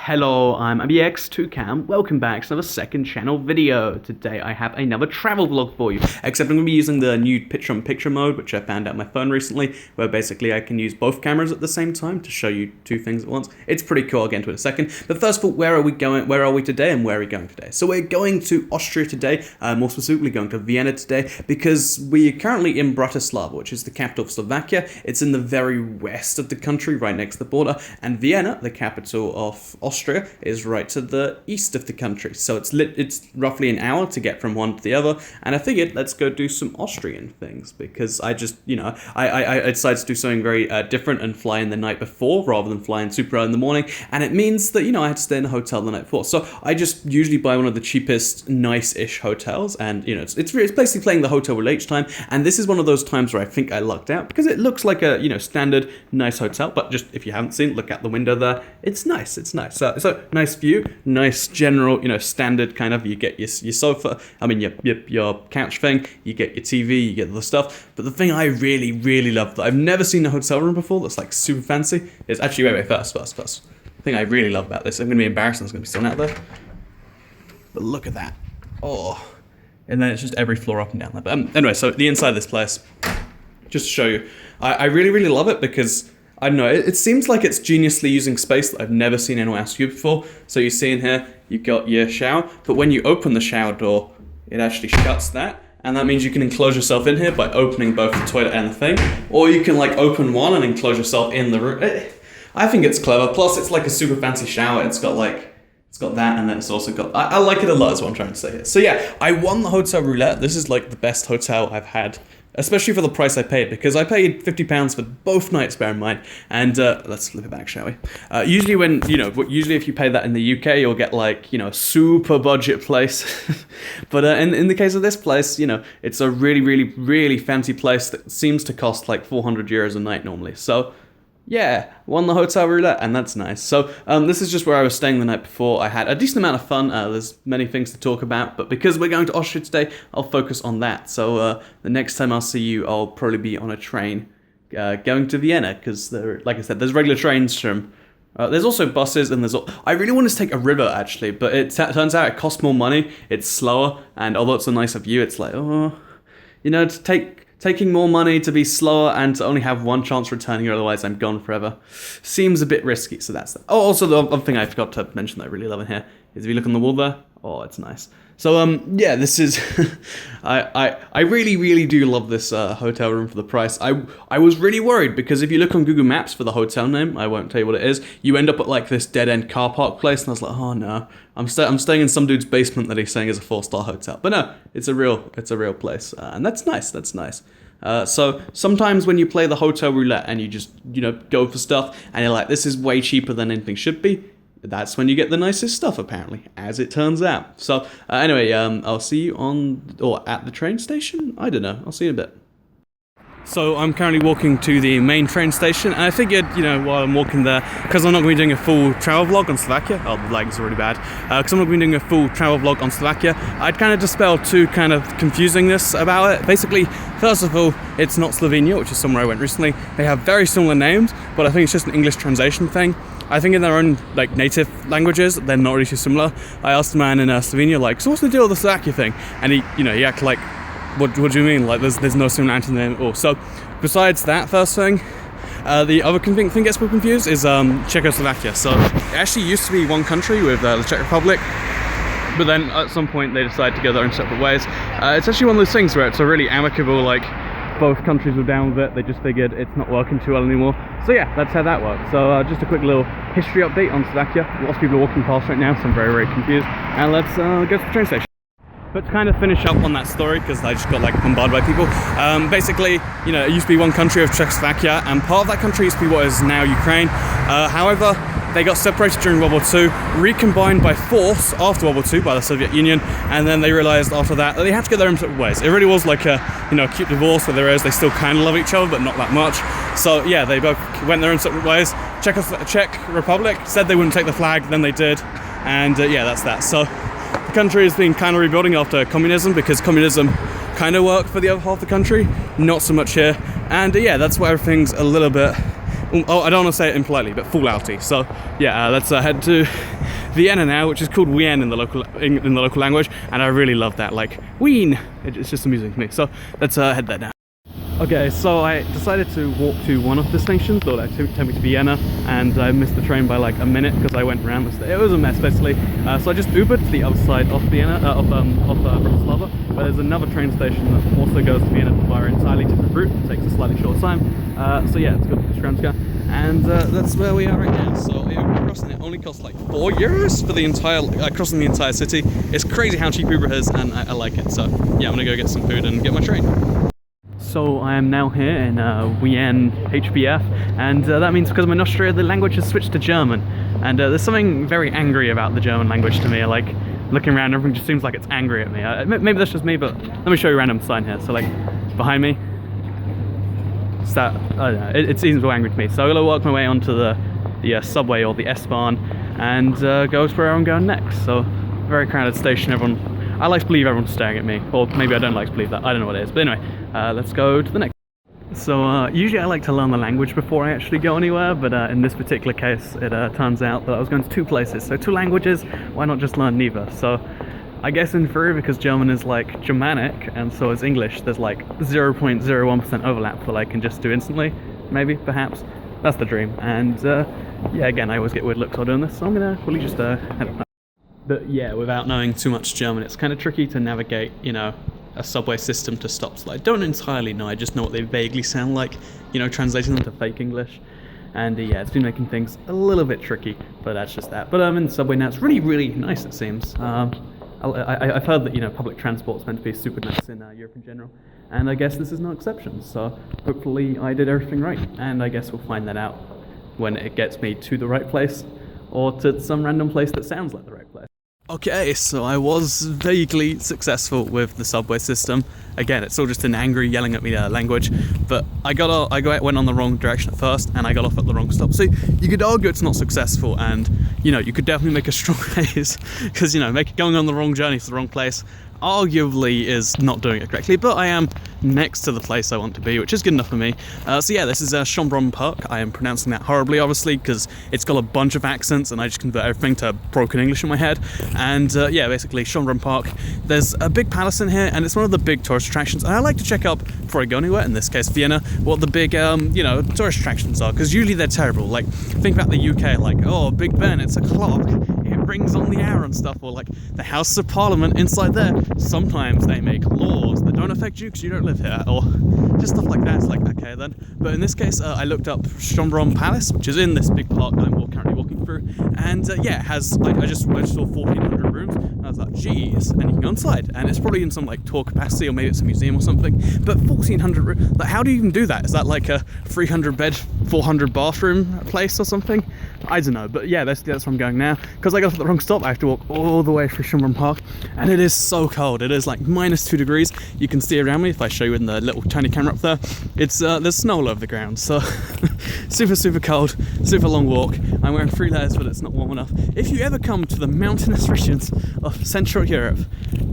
Hello, I'm ABX2Cam. Welcome back to another second channel video. Today I have another travel vlog for you. Except I'm going to be using the new picture-in-picture mode, which I found out on my phone recently, where basically I can use both cameras at the same time to show you two things at once. It's pretty cool, I'll get into it in a second. But first of all, where are we going? Where are we today and where are we going today? So we're going to Austria today, more specifically going to Vienna today, because we are currently in Bratislava, which is the capital of Slovakia. It's in the very west of the country, right next to the border, and Vienna, the capital of Austria, is right to the east of the country. So it's roughly an hour to get from one to the other, and I figured let's go do some Austrian things, because I just, I decided to do something very different and fly in the night before rather than flying super early in the morning, and it means that, I had to stay in a hotel the night before. So I just usually buy one of the cheapest, nice-ish hotels, and, it's basically playing the hotel roulette each time, and this is one of those times where I think I lucked out, because it looks like a, standard, nice hotel, but just, if you haven't seen it, look out the window there. It's nice, it's nice. So nice view, nice general, standard kind of, you get your sofa, your couch thing, you get your TV, you get the stuff. But the thing I really, really love that I've never seen a hotel room before that's like super fancy is actually, wait, first. The thing I really love about this, I'm going to be embarrassed, it's going to be still out there. But look at that. Oh. And then it's just every floor up and down there. But anyway, so the inside of this place, just to show you, I really, really love it because, I don't know, it seems like it's geniusly using space that I've never seen anyone else use before. So you see in here, you've got your shower, but when you open the shower door, it actually shuts that. And that means you can enclose yourself in here by opening both the toilet and the thing. Or you can open one and enclose yourself in the room. I think it's clever. Plus it's like a super fancy shower. It's got that, and then it's also got, I like it a lot is what I'm trying to say here. So yeah, I won the hotel roulette. This is the best hotel I've had, especially for the price I paid, because I paid £50 for both nights, bear in mind. And let's flip it back, shall we? Usually usually if you pay that in the UK, you'll get super budget place. But in the case of this place, it's a really, really, really fancy place that seems to cost €400 a night normally. So yeah, won the hotel roulette, and that's nice. So this is just where I was staying the night before. I had a decent amount of fun. There's many things to talk about, but because we're going to Austria today, I'll focus on that. So the next time I'll see you, I'll probably be on a train going to Vienna, because like I said, there's regular trains from. There's also buses, and I really want to take a river actually, but it turns out it costs more money. It's slower, and although it's a nicer view, it's taking more money to be slower and to only have one chance returning, or otherwise I'm gone forever, seems a bit risky, so that's that. Oh, also the other thing I forgot to mention that I really love in here is if you look on the wall there, oh, it's nice. So, yeah, this is, I really, really do love this hotel room for the price. I was really worried, because if you look on Google Maps for the hotel name, I won't tell you what it is, you end up at this dead-end car park place, and I was like, oh no, I'm staying in some dude's basement that he's saying is a 4-star hotel. But no, it's a real place, and that's nice. So sometimes when you play the hotel roulette and you just, go for stuff, and you're like, this is way cheaper than anything should be, that's when you get the nicest stuff, apparently, as it turns out. So anyway, I'll see you at the train station? I don't know, I'll see you in a bit. So I'm currently walking to the main train station, and I figured, while I'm walking there, because I'm not going to be doing a full travel vlog on Slovakia, the lag is already bad, because I'm not going to be doing a full travel vlog on Slovakia, I'd kind of dispel two kind of confusingness about it. Basically, first of all, it's not Slovenia, which is somewhere I went recently. They have very similar names, but I think it's just an English translation thing. I think in their own native languages, they're not really too similar. I asked the man in Slovenia, so what's the deal with the Slovakia thing? And he acted like, what do you mean? There's no similarity in the name at all. So, besides that first thing, the other thing gets people confused is Czechoslovakia. So, it actually used to be one country with the Czech Republic, but then at some point they decided to go their own separate ways. It's actually one of those things where it's a really amicable, both countries were down with it, they just figured it's not working too well anymore. So yeah, that's how that works. So just a quick little history update on Slovakia. Lots of people are walking past right now, so I'm very, very confused. And let's go to the train station. But to kind of finish up on that story, because I just got bombarded by people, basically, it used to be one country of Czechoslovakia, and part of that country used to be what is now Ukraine. However, they got separated during World War II, recombined by force after World War II by the Soviet Union, and then they realised after that they had to go their own separate ways. It really was like a cute divorce where they still kind of love each other, but not that much. So yeah, they both went their own separate ways. Czech Republic said they wouldn't take the flag, then they did, and yeah, that's that. So the country has been kind of rebuilding after communism, because communism kind of worked for the other half of the country, not so much here. And yeah, that's why everything's a little bit oh, I don't want to say it impolitely, but fallouty. So yeah, let's head to Vienna now, which is called Wien in the local language, and I really love that. Like Wien, it's just amusing to me. So let's head there now. Okay, so I decided to walk to one of the stations, though that took me to Vienna, and I missed the train by like a minute because I went around. It was a mess basically. So I just Ubered to the other side of Vienna, of Bratislava, where there's another train station that also goes to Vienna via an entirely different route. It takes a slightly shorter time. So yeah, it's good for Schonbrunn. And that's where we are right now. So crossing it only costs like €4 for the entire crossing the entire city. It's crazy how cheap Uber is, and I like it. So yeah, I'm gonna go get some food and get my train. So I am now here in Wien HBF, and that means because I'm in Austria the language has switched to German, and there's something very angry about the German language to me. Like looking around, everything just seems like it's angry at me. Maybe that's just me, but let me show you a random sign here. So like behind me, it's that, I don't know, it seems so angry to me. So I'm gonna work my way onto the subway or the S-Bahn and go to where I'm going next. So very crowded station, I like to believe everyone's staring at me, or maybe I don't like to believe that, I don't know what it is, but anyway, let's go to the next. So usually I like to learn the language before I actually go anywhere, but in this particular case it turns out that I was going to 2 places, so 2 languages, why not just learn neither? So I guess in theory, because German is like Germanic and so is English, there's like 0.01% overlap that I can just do instantly, maybe, perhaps. That's the dream, and yeah, again, I always get weird looks while doing this, so I'm gonna really just head up. But yeah, without knowing too much German, it's kind of tricky to navigate, you know, a subway system to stops. I don't entirely know, I just know what they vaguely sound like, you know, translating them to fake English. And yeah, it's been making things a little bit tricky, but that's just that. But I'm in the subway now, it's really, really nice, it seems. I've heard that, you know, public transport's meant to be super nice in Europe in general, and I guess this is no exception, so hopefully I did everything right, and I guess we'll find that out when it gets me to the right place, or to some random place that sounds like the right place. Okay, so I was vaguely successful with the subway system. Again, it's all just an angry yelling at me language, but I went on the wrong direction at first, and I got off at the wrong stop. So you could argue it's not successful, and you know, you could definitely make a strong case, because you know, going on the wrong journey to the wrong place arguably is not doing it correctly, but I am next to the place I want to be, which is good enough for me. So yeah, this is Schonbrunn Park. I am pronouncing that horribly, obviously, because it's got a bunch of accents and I just convert everything to broken English in my head. And yeah, basically Schonbrunn Park. There's a big palace in here, and it's one of the big tourist attractions, and I like to check up before I go anywhere, in this case Vienna, what the big you know, tourist attractions are, because usually they're terrible. Like, think about the UK, like, oh, Big Ben, it's a clock, it rings on the hour and stuff, or like the House of Parliament inside there. Sometimes they make laws that don't affect you because you don't live here, or just stuff like that. It's like, okay then. But in this case, I looked up Schonbrunn Palace, which is in this big park that I'm currently walking through, and yeah, it has, like, I just saw 1,400 rooms, and I was like, geez, and you can go inside, and it's probably in some like tour capacity, or maybe it's a museum or something, but 1,400 rooms, like, how do you even do that? Is that like a 300 bed, 400 bathroom place or something? I don't know, but yeah, that's where I'm going now, because I got off at the wrong stop. I have to walk all the way through Schonbrunn Park, and it is so cold. It is like -2 degrees. You can see around me if I show you in the little tiny camera up there. It's there's snow all over the ground, so super cold, super long walk. I'm wearing 3 layers, but it's not warm enough. If you ever come to the mountainous regions of Central Europe,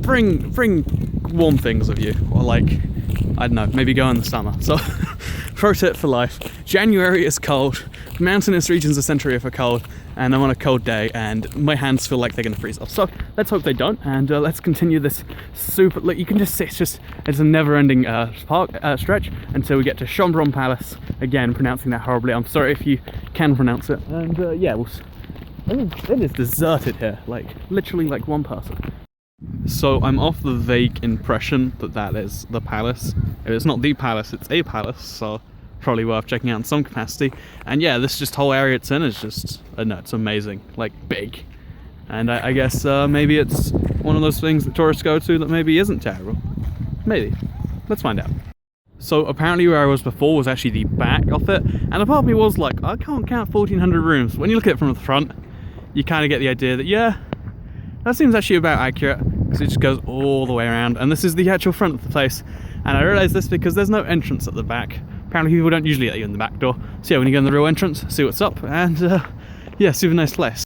bring warm things with you, or like, I don't know, maybe go in the summer. So pro tip for life: January is cold, mountainous regions of Central Europe are cold, and I'm on a cold day and my hands feel like they're going to freeze off. So let's hope they don't, and let's continue this super, like, you can just see it's a never-ending park stretch until we get to Schonbrunn Palace. Again, pronouncing that horribly, I'm sorry if you can pronounce it. And yeah, it is deserted here, like literally like one person. So I'm off the vague impression that is the palace. If it's not the palace, it's a palace, so probably worth checking out in some capacity. And yeah, this just whole area it's in is just, I don't know, it's amazing, like big. And I guess maybe it's one of those things that tourists go to that maybe isn't terrible. Maybe. Let's find out. So apparently where I was before was actually the back of it, and a part of me was like, I can't count 1,400 rooms. When you look at it from the front, you kind of get the idea that, yeah, that seems actually about accurate, because it just goes all the way around, and this is the actual front of the place. And I realised this because there's no entrance at the back. Apparently people don't usually let you in the back door, so yeah, when you go in the real entrance, see what's up, and yeah, super nice place.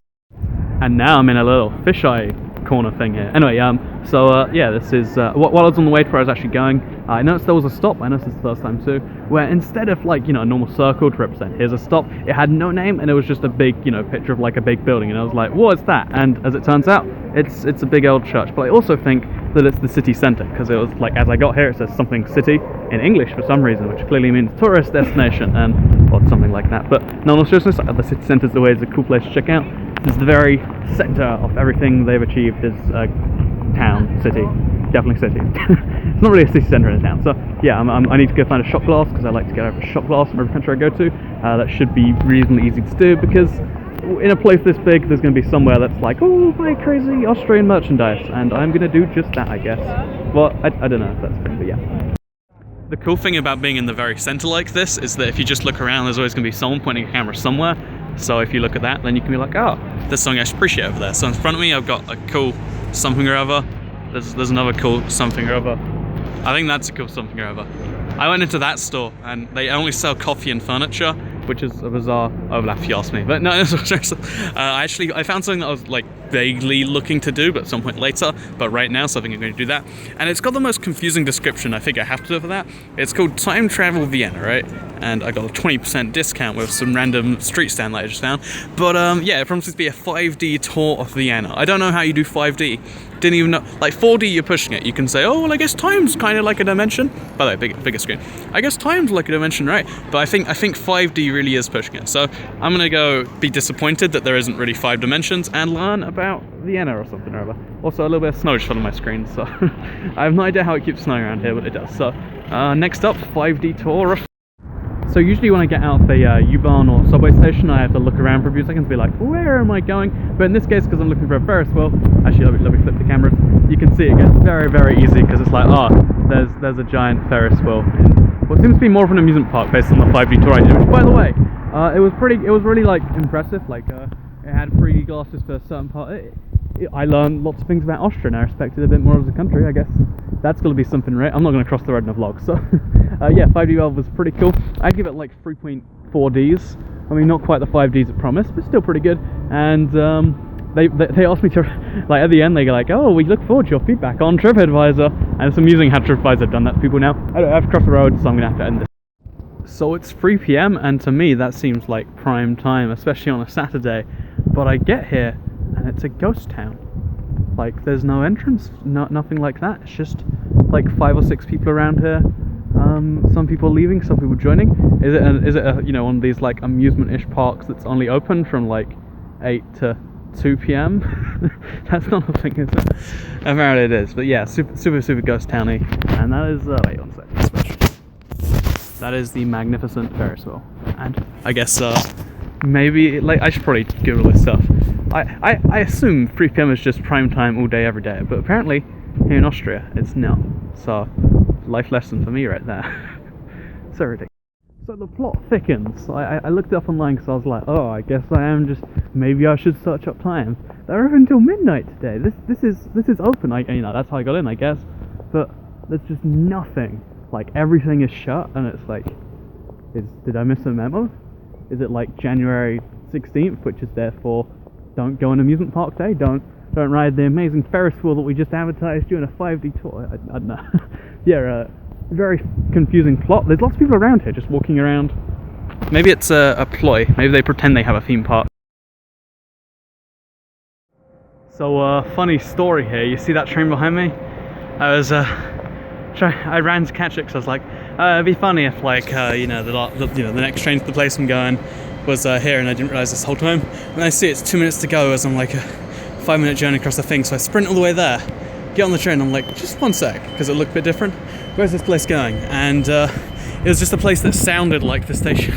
And now I'm in a little fisheye corner thing here. Anyway, yeah, this is while I was on the way to where I was actually going, I noticed there was a stop. I noticed this the first time too, where instead of like, you know, a normal circle to represent here's a stop, it had no name and it was just a big, you know, picture of like a big building, and I was like, what's that? And as it turns out, it's a big old church. But I also think that it's the city centre, because it was like, as I got here, it says something city in English for some reason, which clearly means tourist destination or something like that. But no, no seriousness, the city centre is always a cool place to check out. This is the very centre of everything they've achieved is town, city, definitely city. It's not really a city centre in a town. So yeah, I need to go find a shot glass, because I like to get a shot glass from every country I go to. That should be reasonably easy to do, because in a place this big, there's going to be somewhere that's like, oh, buy crazy Austrian merchandise, and I'm going to do just that, I guess. Well, I don't know if that's a thing, but yeah. The cool thing about being in the very centre like this is that if you just look around, there's always going to be someone pointing a camera somewhere. So if you look at that, then you can be like, oh, there's something I should appreciate over there. So in front of me, I've got a cool something or other. There's another cool something or other. I think that's a cool something or other. I went into that store and they only sell coffee and furniture, which is a bizarre overlap if you ask me. But no, I found something that I was like vaguely looking to do, but at some point later. But right now, so I think I'm going to do that. And it's got the most confusing description. I think I have to do for that. It's called Time Travel Vienna, right? And I got a 20% discount with some random street stand that I just found. But yeah, it promises to be a 5D tour of Vienna. I don't know how you do 5D. Didn't even know. Like 4D, you're pushing it. You can say, oh, well, I guess time's kind of like a dimension. By the way, bigger screen. I guess time's like a dimension, right? But I think 5D really is pushing it. So I'm gonna go be disappointed that there isn't really 5 dimensions and learn about Vienna or something or other. Also, a little bit of snow just fell on my screen, so I have no idea how it keeps snowing around here, but it does. So next up, 5D tour. So usually when I get out of the U-Bahn or subway station, I have to look around for a few seconds and be like, where am I going? But in this case, because I'm looking for a Ferris wheel, actually let me flip the cameras, you can see it gets very, very easy, because it's like, there's a giant Ferris wheel in what seems to be more of an amusement park based on the 5D tour I did, which, by the way, it was really like impressive. Like it had 3D glasses for a certain part. I learned lots of things about Austria, and I respect it a bit more as a country, I guess. That's going to be something, right? I'm not going to cross the road in a vlog, so yeah, 5D World was pretty cool. I'd give it like 3.4Ds. I mean, not quite the 5Ds it promised, but still pretty good. And they asked me to, like, at the end, they go like, oh, we look forward to your feedback on TripAdvisor. And it's amusing how TripAdvisor have done that to people now. I have to cross the road, so I'm going to have to end this. So it's 3 PM, and to me that seems like prime time, especially on a Saturday. But I get here, and it's a ghost town. Like, there's no entrance, nothing like that. It's just like 5 or 6 people around here. Some people leaving, some people joining. Is it a, you know, one of these like amusement-ish parks that's only open from like 8 to 2 PM? That's not a thing, is it? Apparently it is. But yeah, super ghost towny. And that is wait one sec. That is the magnificent Ferris wheel. And I guess maybe like I should probably Google this stuff. I assume 3 PM is just prime time all day, every day, but apparently here in Austria it's not. So, life lesson for me right there. So ridiculous. So the plot thickens. I looked it up online because I was like, oh, I guess maybe I should search up times. They're open until midnight today. This is open. You know, that's how I got in, I guess. But there's just nothing. Like, everything is shut, and it's like, did I miss a memo? Is it like January 16th, which is therefore don't go on amusement park day, don't ride the amazing Ferris wheel that we just advertised doing a 5D tour. I don't know. Yeah, very confusing plot. There's lots of people around here just walking around. Maybe it's a ploy. Maybe they pretend they have a theme park. So funny story here. You see that train behind me? I ran to catch it because I was like, it'd be funny if like you know, the next train to the place I'm going was here, and I didn't realise this whole time. When I see it's 2 minutes to go, as I'm like a 5-minute journey across the thing, so I sprint all the way there, get on the train, I'm like, just one sec, because it looked a bit different. Where's this place going? And it was just a place that sounded like the station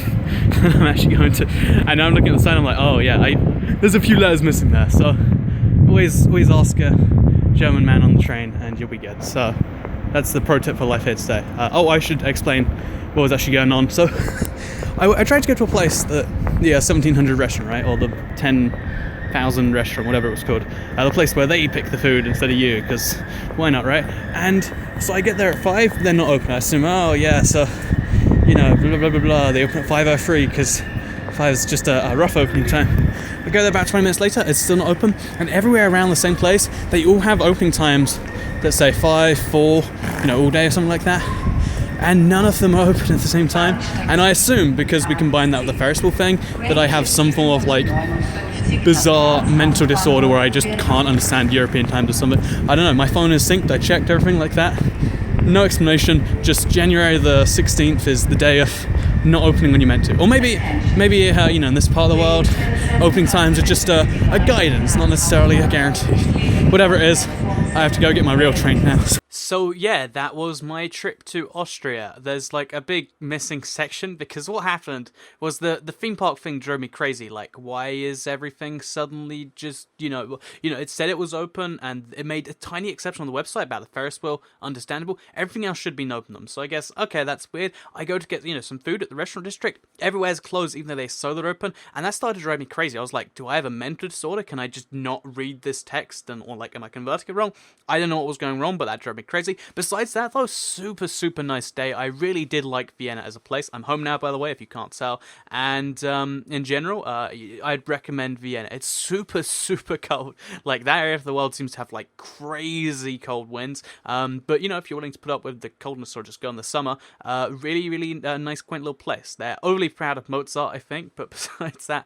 I'm actually going to. And now I'm looking at the sign, I'm like, oh yeah, there's a few letters missing there. So always ask a German man on the train, and you'll be good. So that's the pro tip for life here today. I should explain what was actually going on. So I tried to go to a place that, the 1700 restaurant, right, or the 10,000 restaurant, whatever it was called, the place where they pick the food instead of you, because why not, right? And so I get there at 5, they're not open. I assume, oh yeah, so, you know, blah blah blah blah, they open at 5:03 because 5 is just a rough opening time. I go there about 20 minutes later, it's still not open, and everywhere around the same place, they all have opening times that say 5, 4, all day or something like that. And none of them are open at the same time. And I assume, because we combine that with the Ferris wheel thing, that I have some form of like bizarre mental disorder where I just can't understand European times or something. I don't know, my phone is synced, I checked everything like that. No explanation, just January the 16th is the day of not opening when you meant to. Or maybe in this part of the world, opening times are just a guidance, not necessarily a guarantee. Whatever it is, I have to go get my real train now. So yeah, that was my trip to Austria. There's like a big missing section because what happened was the theme park thing drove me crazy. Like, why is everything suddenly just, it said it was open and it made a tiny exception on the website about the Ferris wheel, understandable. Everything else should be open. So I guess, okay, that's weird. I go to get, some food at the restaurant district. Everywhere's closed even though they say they're open. And that started to drive me crazy. I was like, do I have a mental disorder? Can I just not read this text? Or am I converting it wrong? I don't know what was going wrong, but that drove me crazy. Besides that, though, super nice day. I really did like Vienna as a place. I'm home now, by the way, if you can't tell. And in general, I'd recommend Vienna. It's super cold. Like, that area of the world seems to have like crazy cold winds. But if you're willing to put up with the coldness or just go in the summer, really nice, quaint little place. They're overly proud of Mozart, I think. But besides that,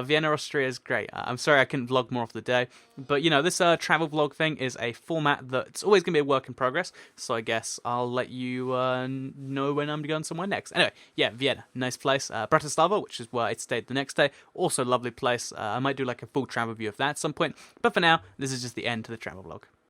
Vienna, Austria is great. I'm sorry I couldn't vlog more of the day. But this travel vlog thing is a format that's always going to be a work in progress. So I guess I'll let you know when I'm going somewhere next. Anyway, yeah, Vienna, nice place. Bratislava, which is where I stayed the next day, also a lovely place. I might do like a full travel view of that at some point. But for now, this is just the end to the travel vlog.